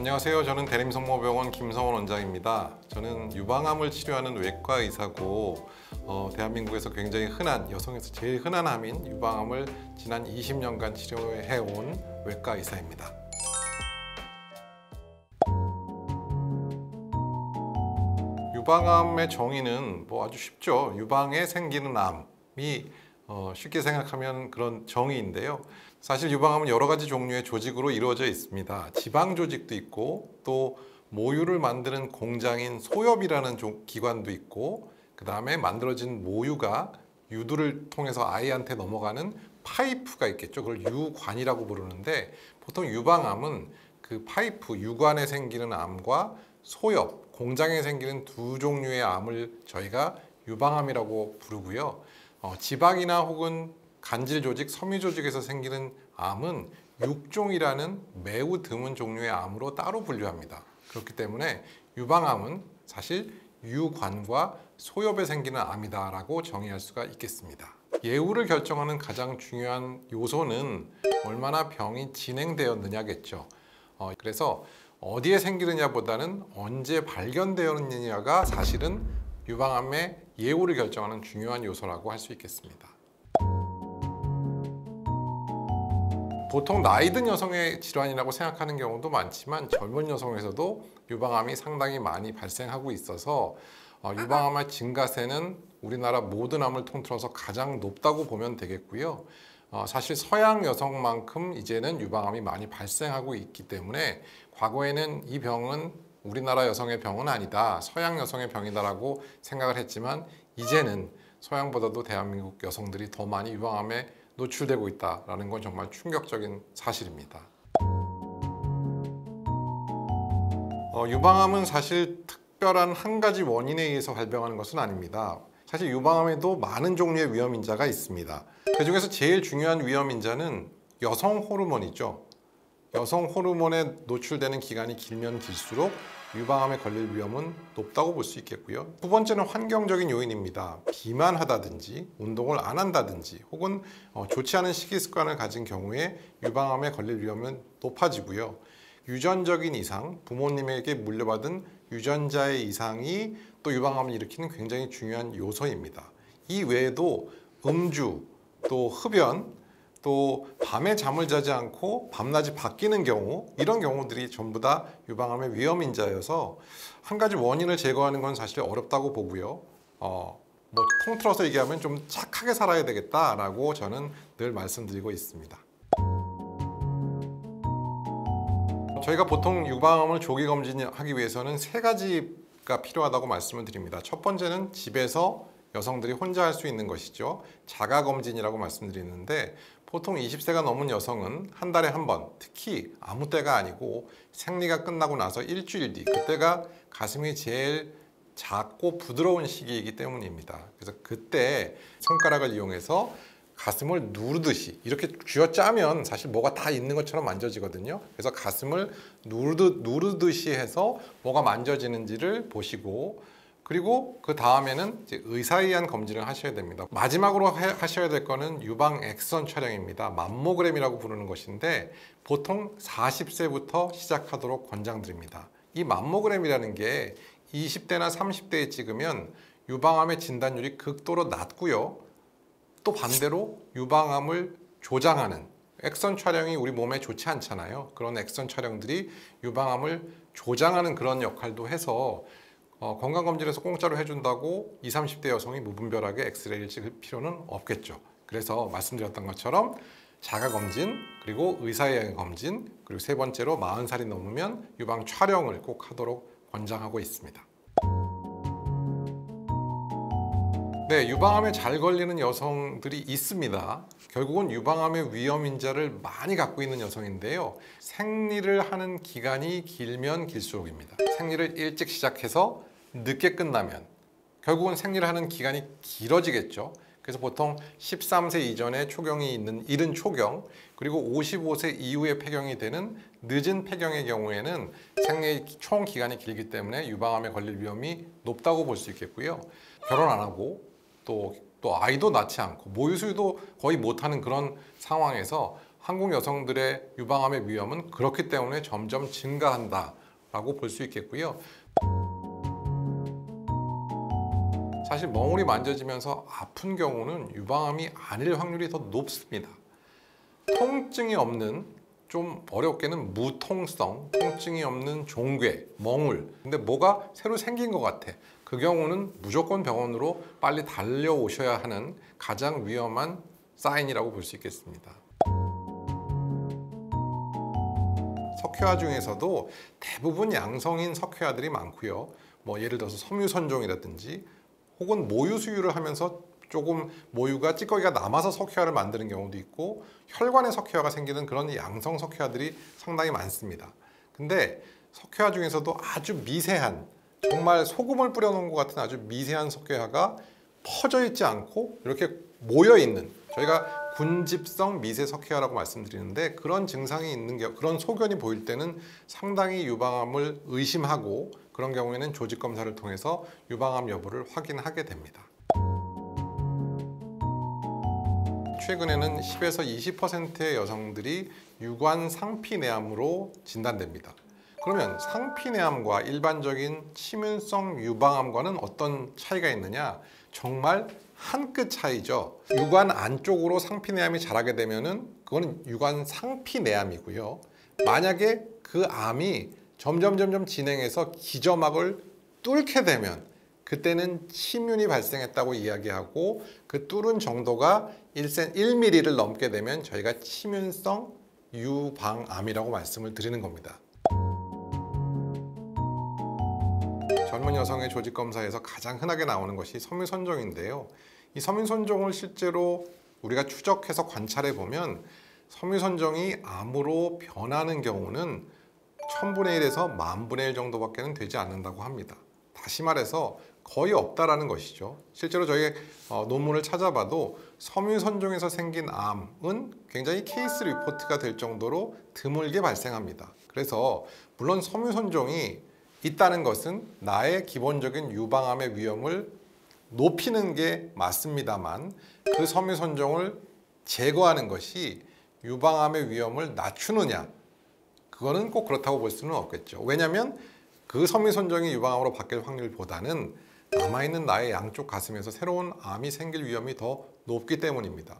안녕하세요. 저는 대림성모병원 김성원 원장입니다. 저는 유방암을 치료하는 외과 의사고 대한민국에서 굉장히 흔한, 여성에서 제일 흔한 암인 유방암을 지난 20년간 치료해온 외과 의사입니다. 유방암의 정의는 아주 쉽죠. 유방에 생기는 암이 쉽게 생각하면 그런 정의인데요. 사실 유방암은 여러 가지 종류의 조직으로 이루어져 있습니다. 지방 조직도 있고 또 모유를 만드는 공장인 소엽이라는 기관도 있고, 그 다음에 만들어진 모유가 유두를 통해서 아이한테 넘어가는 파이프가 있겠죠. 그걸 유관이라고 부르는데, 보통 유방암은 그 파이프, 유관에 생기는 암과 소엽, 공장에 생기는 두 종류의 암을 저희가 유방암이라고 부르고요. 지방이나 혹은 간질 조직, 섬유 조직에서 생기는 암은 육종이라는 매우 드문 종류의 암으로 따로 분류합니다. 그렇기 때문에 유방암은 사실 유관과 소엽에 생기는 암이다라고 정의할 수가 있겠습니다. 예후를 결정하는 가장 중요한 요소는 얼마나 병이 진행되었느냐겠죠. 그래서 어디에 생기느냐보다는 언제 발견되었느냐가 사실은 유방암의 예후를 결정하는 중요한 요소라고 할 수 있겠습니다. 보통 나이 든 여성의 질환이라고 생각하는 경우도 많지만 젊은 여성에서도 유방암이 상당히 많이 발생하고 있어서 유방암의 증가세는 우리나라 모든 암을 통틀어서 가장 높다고 보면 되겠고요. 사실 서양 여성만큼 이제는 유방암이 많이 발생하고 있기 때문에 과거에는 이 병은 우리나라 여성의 병은 아니다, 서양 여성의 병이다라고 생각을 했지만 이제는 서양보다도 대한민국 여성들이 더 많이 유방암에 노출되고 있다는 건 정말 충격적인 사실입니다. 유방암은 사실 특별한 한 가지 원인에 의해서 발병하는 것은 아닙니다. 사실 유방암에도 많은 종류의 위험인자가 있습니다. 그중에서 제일 중요한 위험인자는 여성 호르몬이죠. 여성 호르몬에 노출되는 기간이 길면 길수록 유방암에 걸릴 위험은 높다고 볼 수 있겠고요. 두 번째는 환경적인 요인입니다. 비만하다든지 운동을 안 한다든지 혹은 좋지 않은 식이 습관을 가진 경우에 유방암에 걸릴 위험은 높아지고요. 유전적인 이상, 부모님에게 물려받은 유전자의 이상이 또 유방암을 일으키는 굉장히 중요한 요소입니다. 이 외에도 음주, 또 흡연, 또 밤에 잠을 자지 않고 밤낮이 바뀌는 경우, 이런 경우들이 전부 다 유방암의 위험인자여서 한 가지 원인을 제거하는 건 사실 어렵다고 보고요. 통틀어서 얘기하면 좀 착하게 살아야 되겠다라고 저는 늘 말씀드리고 있습니다. 저희가 보통 유방암을 조기 검진하기 위해서는 세 가지가 필요하다고 말씀을 드립니다. 첫 번째는 집에서 여성들이 혼자 할 수 있는 것이죠. 자가검진이라고 말씀드리는데, 보통 20세가 넘은 여성은 한 달에 한 번, 특히 아무 때가 아니고 생리가 끝나고 나서 일주일 뒤, 그때가 가슴이 제일 작고 부드러운 시기이기 때문입니다. 그래서 그때 손가락을 이용해서 가슴을 누르듯이, 이렇게 쥐어짜면 사실 뭐가 다 있는 것처럼 만져지거든요. 그래서 가슴을 누르듯이 해서 뭐가 만져지는지를 보시고, 그리고 그 다음에는 이제 의사에 의한 검진을 하셔야 됩니다. 마지막으로 하셔야 될 거는 유방 엑선 촬영입니다. 맘모그램이라고 부르는 것인데 보통 40세부터 시작하도록 권장드립니다. 이 맘모그램이라는 게 20대나 30대에 찍으면 유방암의 진단율이 극도로 낮고요. 또 반대로 유방암을 조장하는 엑선 촬영이 우리 몸에 좋지 않잖아요. 그런 엑선 촬영들이 유방암을 조장하는 그런 역할도 해서 건강검진에서 공짜로 해준다고 20, 30대 여성이 무분별하게 엑스레이를 찍을 필요는 없겠죠. 그래서 말씀드렸던 것처럼 자가검진, 그리고 의사의 검진, 그리고 세 번째로 40살이 넘으면 유방 촬영을 꼭 하도록 권장하고 있습니다. 네, 유방암에 잘 걸리는 여성들이 있습니다. 결국은 유방암의 위험인자를 많이 갖고 있는 여성인데요. 생리를 하는 기간이 길면 길수록입니다. 생리를 일찍 시작해서 늦게 끝나면 결국은 생리를 하는 기간이 길어지겠죠. 그래서 보통 13세 이전에 초경이 있는 이른 초경, 그리고 55세 이후에 폐경이 되는 늦은 폐경의 경우에는 생리의 총 기간이 길기 때문에 유방암에 걸릴 위험이 높다고 볼 수 있겠고요. 결혼 안 하고 또 아이도 낳지 않고 모유 수유도 거의 못하는 그런 상황에서 한국 여성들의 유방암의 위험은 그렇기 때문에 점점 증가한다라고 볼 수 있겠고요. 사실 멍울이 만져지면서 아픈 경우는 유방암이 아닐 확률이 더 높습니다. 통증이 없는, 좀 어렵게는 무통성, 통증이 없는 종괴, 멍울, 근데 뭐가 새로 생긴 것 같아. 그 경우는 무조건 병원으로 빨리 달려오셔야 하는 가장 위험한 사인이라고 볼 수 있겠습니다. 석회화 중에서도 대부분 양성인 석회화들이 많고요. 뭐 예를 들어서 섬유선종이라든지 혹은 모유 수유를 하면서 조금 모유가 찌꺼기가 남아서 석회화를 만드는 경우도 있고, 혈관에 석회화가 생기는 그런 양성 석회화들이 상당히 많습니다. 근데 석회화 중에서도 아주 미세한, 정말 소금을 뿌려놓은 것 같은 아주 미세한 석회화가 퍼져 있지 않고 이렇게 모여 있는, 저희가 군집성 미세 석회화라고 말씀드리는데, 그런 증상이 있는 경우, 그런 소견이 보일 때는 상당히 유방암을 의심하고, 그런 경우에는 조직 검사를 통해서 유방암 여부를 확인하게 됩니다. 최근에는 10에서 20%의 여성들이 유관 상피내암으로 진단됩니다. 그러면 상피내암과 일반적인 침윤성 유방암과는 어떤 차이가 있느냐? 정말 한 끗 차이죠. 유관 안쪽으로 상피내암이 자라게 되면은 그거는 유관 상피내암이고요. 만약에 그 암이 점점 진행해서 기저막을 뚫게 되면 그때는 침윤이 발생했다고 이야기하고, 그 뚫은 정도가 1mm를 넘게 되면 저희가 침윤성 유방암이라고 말씀을 드리는 겁니다. 젊은 여성의 조직 검사에서 가장 흔하게 나오는 것이 섬유선종인데요. 이 섬유선종을 실제로 우리가 추적해서 관찰해 보면 섬유선종이 암으로 변하는 경우는 1000분의 1에서 10,000분의 1 정도밖에 되지 않는다고 합니다. 다시 말해서 거의 없다라는 것이죠. 실제로 저희 논문을 찾아봐도 섬유선종에서 생긴 암은 굉장히 케이스 리포트가 될 정도로 드물게 발생합니다. 그래서 물론 섬유선종이 있다는 것은 나의 기본적인 유방암의 위험을 높이는 게 맞습니다만, 그 섬유선종을 제거하는 것이 유방암의 위험을 낮추느냐, 그거는 꼭 그렇다고 볼 수는 없겠죠. 왜냐하면 그 섬유선종이 유방암으로 바뀔 확률보다는 남아있는 나의 양쪽 가슴에서 새로운 암이 생길 위험이 더 높기 때문입니다.